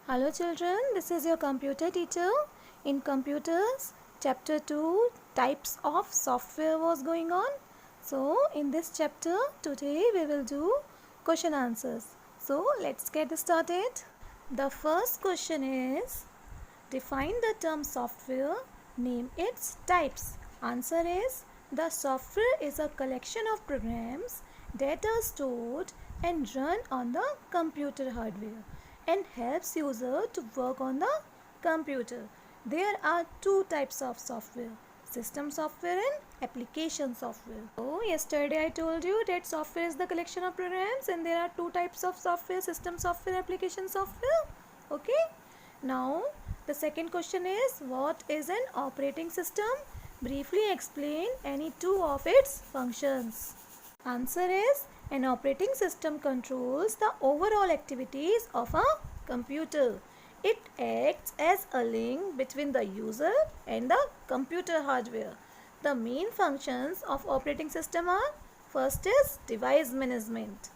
Hello children, this is your computer teacher. In computers, chapter 2, types of software was going on. So in this chapter, today we will do question answers. So let's get started. The first question is, define the term software, name its types. Answer is, the software is a collection of programs that are stored and run on the computer hardware and helps user to work on the computer. There are two types of software, system software and application software. So yesterday I told you that software is the collection of programs and there are two types of software, system software, application software. Okay. Now the second question is, what is an operating system? Briefly explain any two of its functions. Answer is, an operating system controls the overall activities of a computer. It acts as a link between the user and the computer hardware. The main functions of operating system are, first is device management.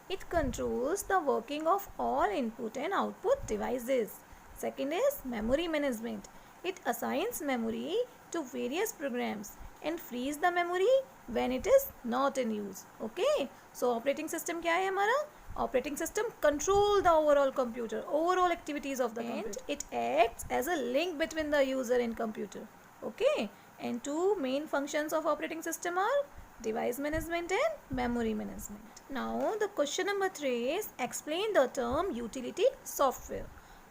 It controls the working of all input and output devices. Second is memory management. It assigns memory to various programs and frees the memory when it is not in use. Okay. So operating system क्या है हमारा? Operating system control the overall computer, overall activities of the computer. And it acts as a link between the user and computer. Okay. And two main functions of operating system are device management and memory management. Now the question number 3 is, explain the term utility software.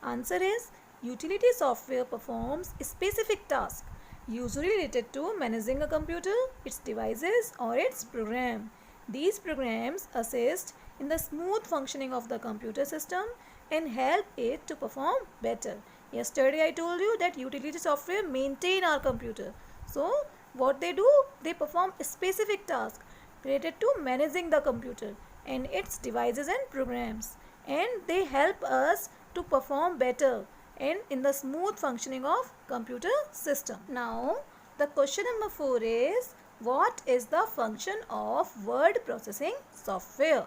Answer is, utility software performs a specific task usually related to managing a computer, its devices or its program. These programs assist in the smooth functioning of the computer system and help it to perform better. Yesterday I told you that utility software maintain our computer. So what they do? They perform a specific task related to managing the computer and its devices and programs, and they help us to perform better and in the smooth functioning of computer system. Now the question number 4 is, what is the function of word processing software?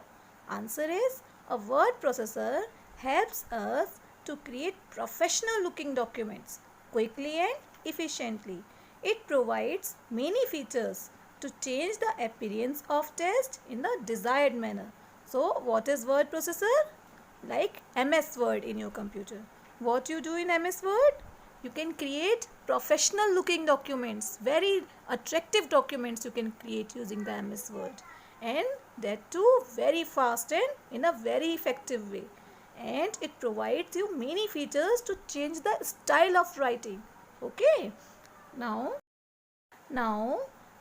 Answer is, a word processor helps us to create professional looking documents quickly and efficiently. It provides many features to change the appearance of text in the desired manner. So what is word processor? Like MS Word in your computer. What you do in MS Word? You can create professional looking documents, very attractive documents you can create using the MS Word, and that too very fast and in a very effective way. And it provides you many features to change the style of writing. Okay. Now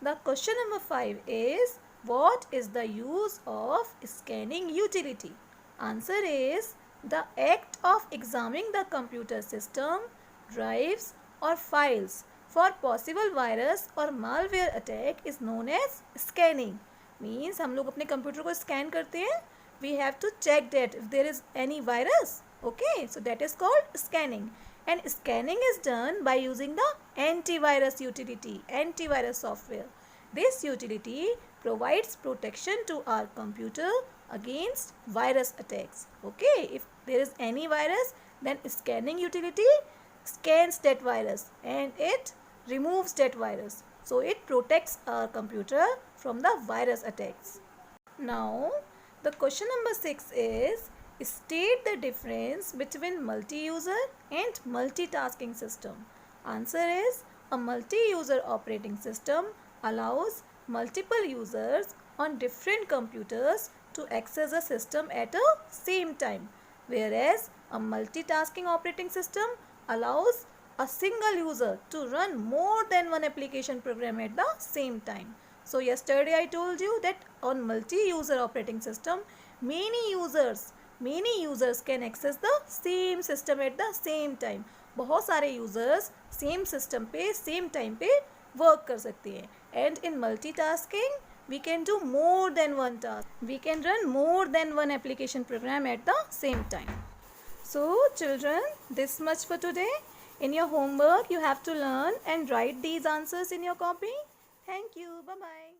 the question number 5 is, what is the use of scanning utility? Answer is, the act of examining the computer system, drives or files for possible virus or malware attack is known as scanning. Means हम लोग अपने computer को scan करते हैं. We have to check that if there is any virus. Okay, so that is called scanning. And scanning is done by using the antivirus utility, antivirus software. This utility provides protection to our computer against virus attacks. Okay, if there is any virus, then scanning utility scans that virus and it removes that virus. So it protects our computer from the virus attacks. Now the question number 6 is, state the difference between multi-user and multitasking system. Answer is, a multi-user operating system allows multiple users on different computers to access a system at a same time, whereas a multitasking operating system allows a single user to run more than one application program at the same time. So yesterday I told you that on multi-user operating system, many users can access the same system at the same time. बहुत सारे users same system पे same time पे work कर सकते हैं. And in multitasking, we can do more than one task. We can run more than one application program at the same time. So children, this much for today. In your homework, you have to learn and write these answers in your copy. Thank you. Bye-bye.